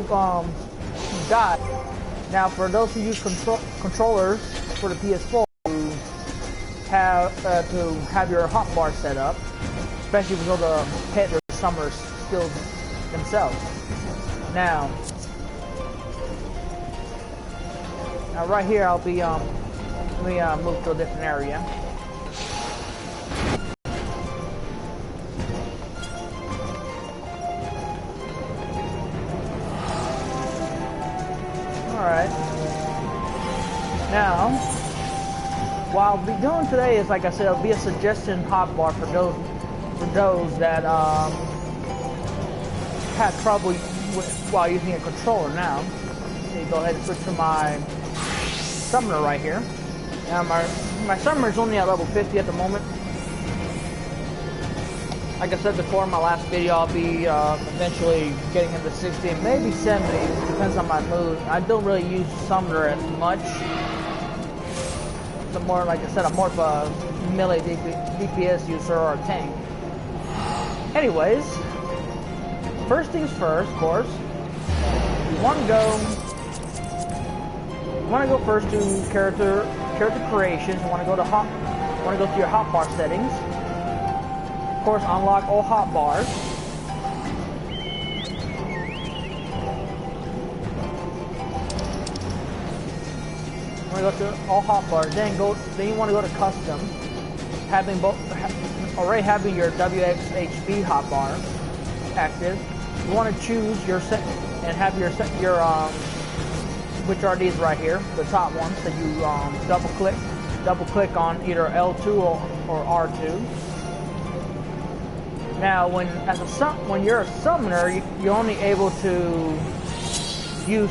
got. Now, for those who use controllers for the PS4, to have your hotbar set up, especially if you know the pet or summoner skills themselves. Now right here, I'll be let me move to a different area. Alright. Now, what I'll be doing today is, like I said, it'll be a suggestion hotbar for those that had trouble while using a controller. Now, let me go ahead and switch to my summoner right here. Now my summoner is only at level 50 at the moment. Like I said before in my last video, I'll be eventually getting him to 60 and maybe 70. It depends on my mood. I don't really use summoner as much. So more, like I said, I'm more of a melee DPS user or a tank. Anyways, first things first, of course. You want to go first to character creations. You want to go to your hotbar settings. Of course, unlock all hotbars. You want to go to all hotbars. Then you want to go to custom. Already having your WXHB hotbar active. You want to choose your set and have your which are these right here, the top ones that you double click on either L2 or R2. Now, when you're a summoner, you're only able to use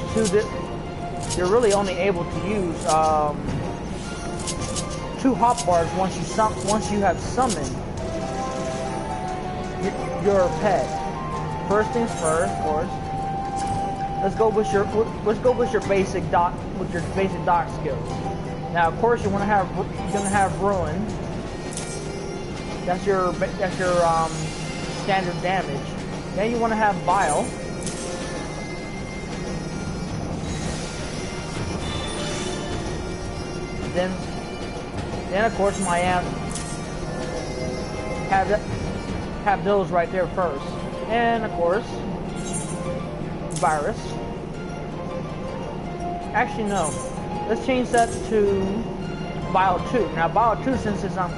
you're really only able to use 2 hotbars once you have summoned your pet. First things first, of course. Let's go with your basic doc skills. Now, of course, you're gonna have ruin. That's your standard damage. Then you want to have bile. Then of course my have those right there first. And of course, virus. Actually, no. Let's change that to Bile 2. Now, Bile 2, since it's an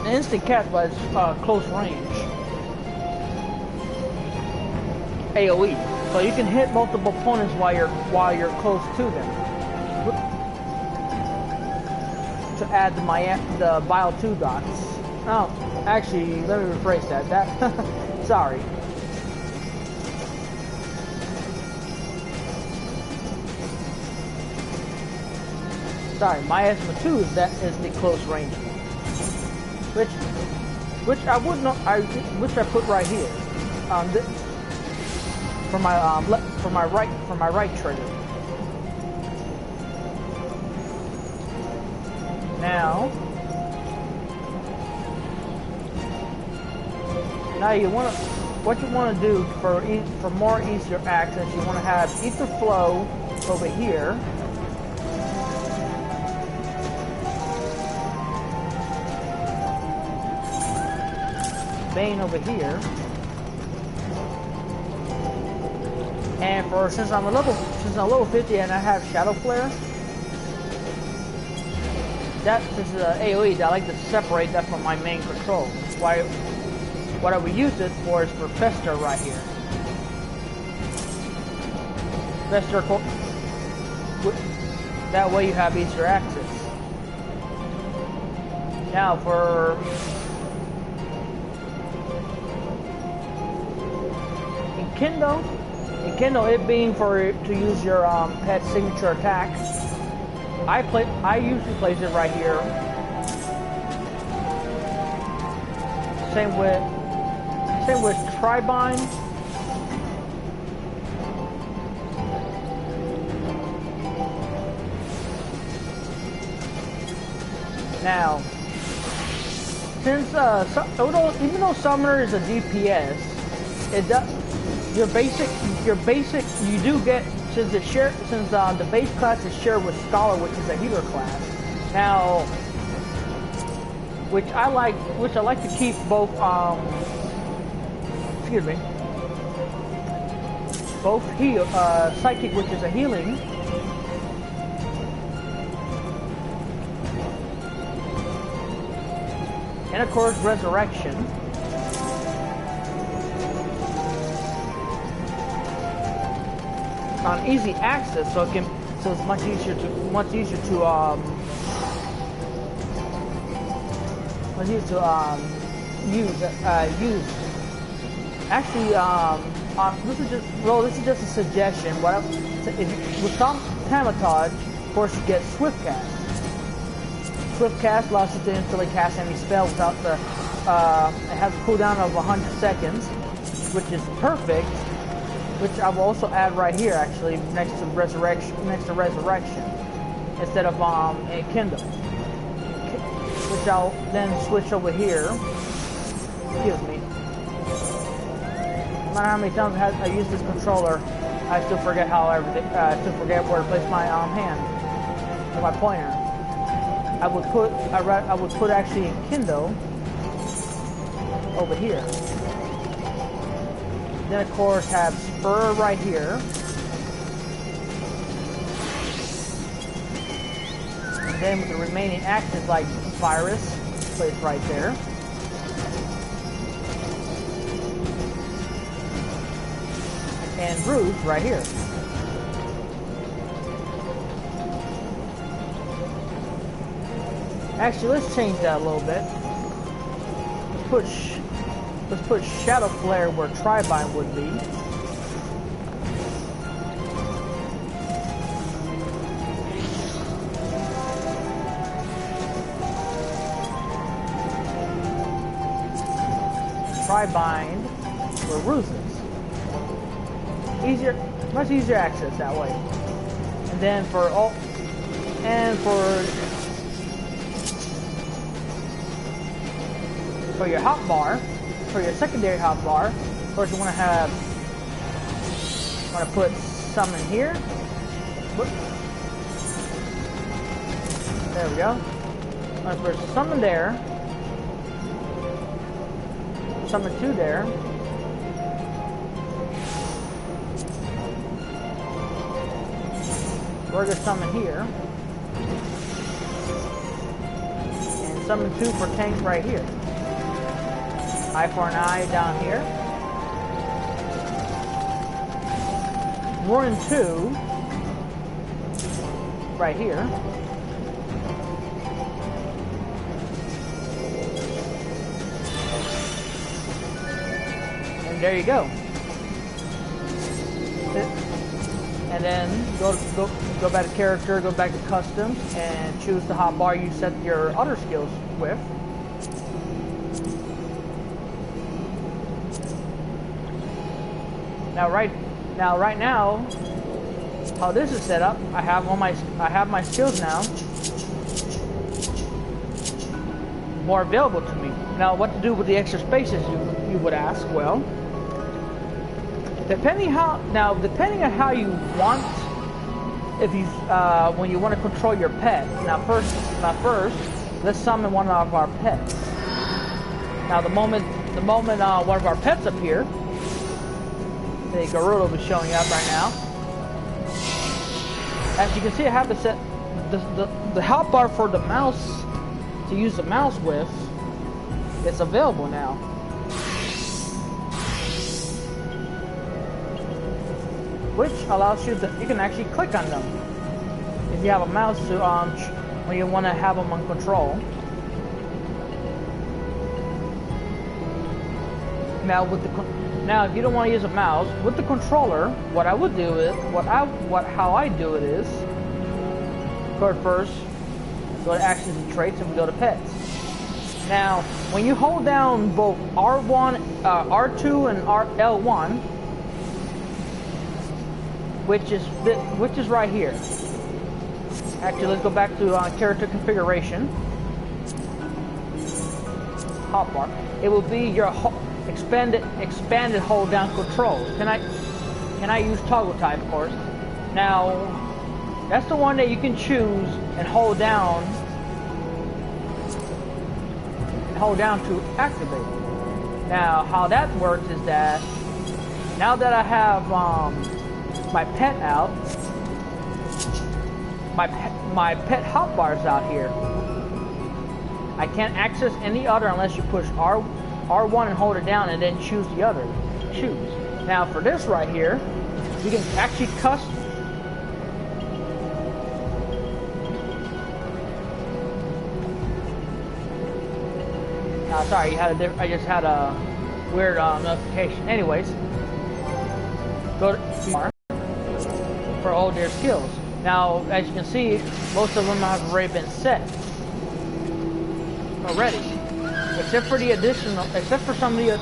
instant cast, but it's close range AOE, so you can hit multiple opponents while you're close to them. To add the Bile 2 dots. Oh, actually, let me rephrase that. Sorry. Sorry, my Esma 2 is the close range, which I put right here, for my right trigger. Now what you want to do for more easier access, you want to have ether flow over here. Bane over here, and since I'm level 50 and I have Shadow Flare, since it's AOE, I like to separate that from my main control. What I would use it for is for Fester right here. Fester, that way you have easier access. Now for Kindle, it being to use your pet signature attack. I usually place it right here. Same with Tribind. Now, since even though Summoner is a DPS, your basic, you do get, since the base class is shared with Scholar, which is a healer class. Now, which I like to keep both, excuse me, both Psychic, which is a healing, and of course Resurrection. On easy access, so it's much easier to use. Actually, this is just a suggestion. With some Tamatage, of course, you get Swift Cast. Swift Cast allows you to instantly cast any spell without the. It has a cooldown of 100 seconds, which is perfect. Which I will also add right here, actually, next to Resurrection, instead of Kindle. Which I'll then switch over here. Excuse me. No matter how many times I use this controller, I still forget I still forget where to place my hand or my pointer. I would put actually in Kindle over here. Then of course have Spur right here. And then with the remaining actions like Virus, placed right there. And Bruce right here. Actually, let's change that a little bit. Let's put Shadow Flare where Tribind would be. Tribind where Ruse is. Easier, much easier access that way. And then for your hotbar, for your secondary hotbar, of course you want to put Summon here. Whoops. There we go. I'm going to put Summon there. Summon 2 there. We're going to summon here. And summon 2 for tank right here. Eye for an eye down here. Warren 2 right here. And there you go. And then go back to character, go back to customs, and choose the hotbar you set your other skills with. Right now, how this is set up, I have my skills now more available to me. Now, what to do with the extra spaces, you would ask? Well, depending on how you want, if you when you want to control your pet. Now first, let's summon one of our pets. Now the moment one of our pets appear, the Garuda will be showing up right now. As you can see, I have to set the hotbar for the mouse to use the mouse with. It's available now. Which allows you can actually click on them if you have a mouse to when you want to have them on control. Now if you don't want to use a mouse with the controller, what I would do is how I do it is go first, go to actions and traits, and we go to pets. Now when you hold down both R1, R2 and L1, which is right here. Actually, let's go back to character configuration. Hotbar. It will be your. expanded hold down control. Can I use toggle type, of course. Now, that's the one that you can choose and hold down to activate. Now, how that works is that now that I have my pet out, my pet hotbar's out here. I can't access any other unless you push R1 and hold it down and then choose the other. Choose. Now for this right here, you can actually custom. Sorry, I just had a weird notification. Anyways, go to for all their skills. Now, as you can see, most of them have already been set already, except for some of the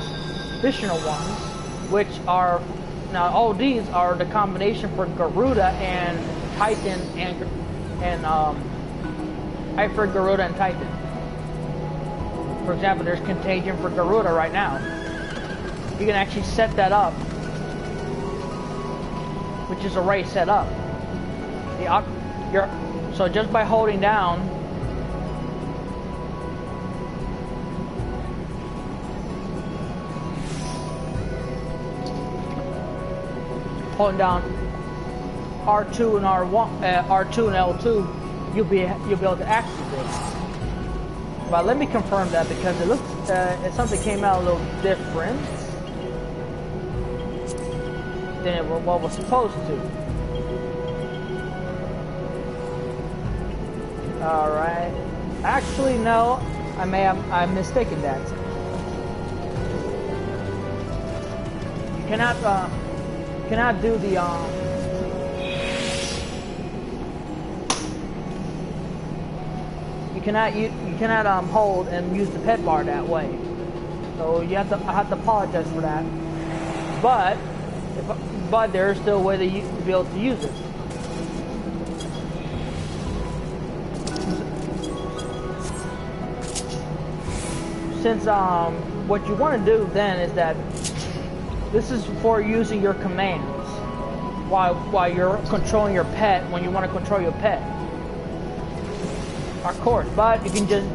additional ones, which are now all these are the combination for Garuda and Titan for Garuda and Titan. For example, there's Contagion for Garuda right now. You can actually set that up, which is already set up. So just by holding down, R2 and R2 and L2, you'll be able to access it. But let me confirm that because it looks something came out a little different than what it was supposed to. All right. Actually, no. I'm mistaken that. You cannot do the You cannot hold and use the pet bar that way. So I have to apologize for that. But there is still a way to be able to use it. Since what you want to do then is that this is for using your commands while you're controlling your pet when you want to control your pet. Of course, but you can just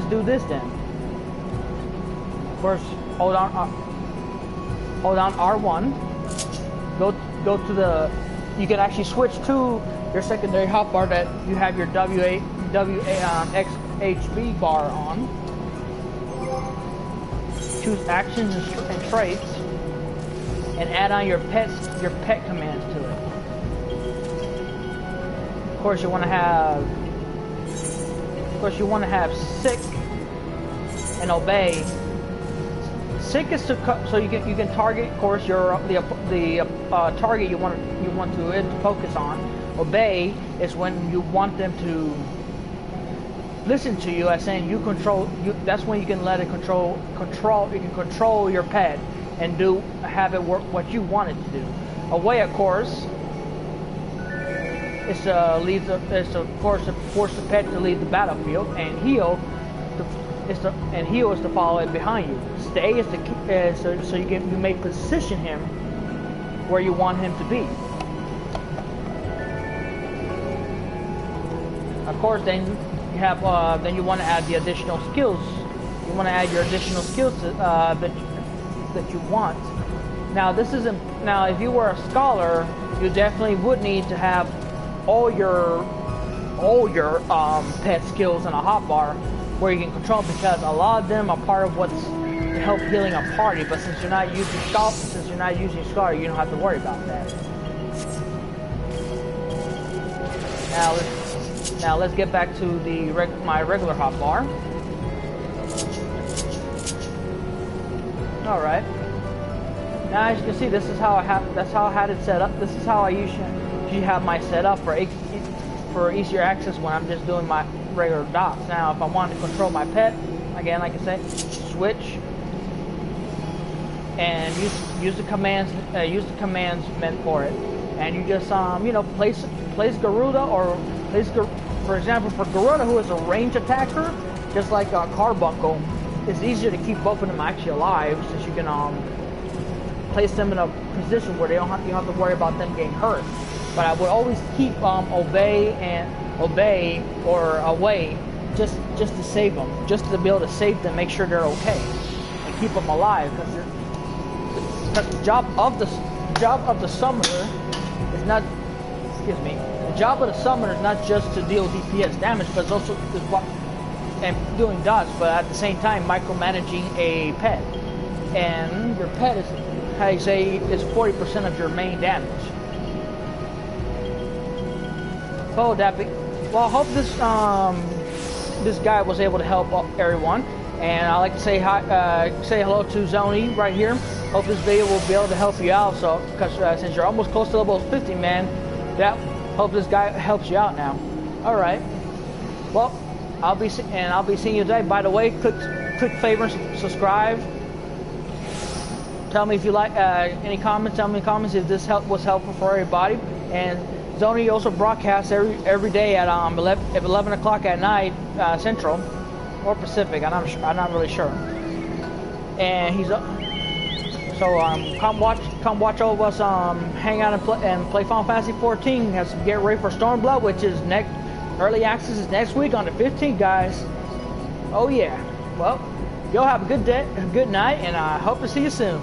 do this then. First, hold on R1. Go to the. You can actually switch to your secondary hotbar that you have your XHB bar on. Choose actions and traits, and add on your pet commands to it. Of course, you want to have. Of course, you want to have sick and obey. Sick is so you can target, of course, the target you want to focus on. Obey is when you want them to listen to you, as saying you control. That's when you can let it control. You can control your pet and have it work what you want it to do. Away, of course. It's to force the pet to leave the battlefield, and heal is to follow it behind you. Stay is so you may position him where you want him to be. Of course, then you have then you want to add the additional skills. You want to add your additional skills that you want. Now if you were a scholar, you definitely would need to have all your pet skills in a hotbar where you can control, because a lot of them are part of what's to help healing a party. But since you're not using scholar, you don't have to worry about that. Now let's get back to my regular hotbar. All right. Now as you can see, this is how I had it set up. This is how I usually have my setup for easier access when I'm just doing my regular docks. Now, if I want to control my pet, again, like I say, switch and use the commands meant for it, and you just place Garuda or for example, for Garuda, who is a range attacker, just like Carbuncle, it's easier to keep both of them actually alive, since you can place them in a position where you don't have to worry about them getting hurt. But I would always keep obey or away, just to save them, just to be able to save them, make sure they're okay, and keep them alive. Because the job of the summoner is not. Excuse me. The job of the summoner is not just to deal DPS damage, but it's also and doing dots, but at the same time micromanaging a pet. And your pet is 40% of your main damage. So well, I hope this guy was able to help everyone. And I'd like to say hi, say hello to Zony right here. Hope this video will be able to help you out. So, because since you're almost close to level 50, man, hope this guy helps you out now. All right. Well, I'll be seeing you today. By the way, click favorite, subscribe. Tell me if you like any comments. Tell me in the comments if this was helpful for everybody. And Zony also broadcasts every day at 11 o'clock at night Central or Pacific. I'm not really sure. And he's come watch all of us hang out and play Final Fantasy 14. Has to get ready for Stormblood, which is early access is next week on the 15th, guys. Oh yeah. Well, y'all have a good day, a good night, and I hope to see you soon.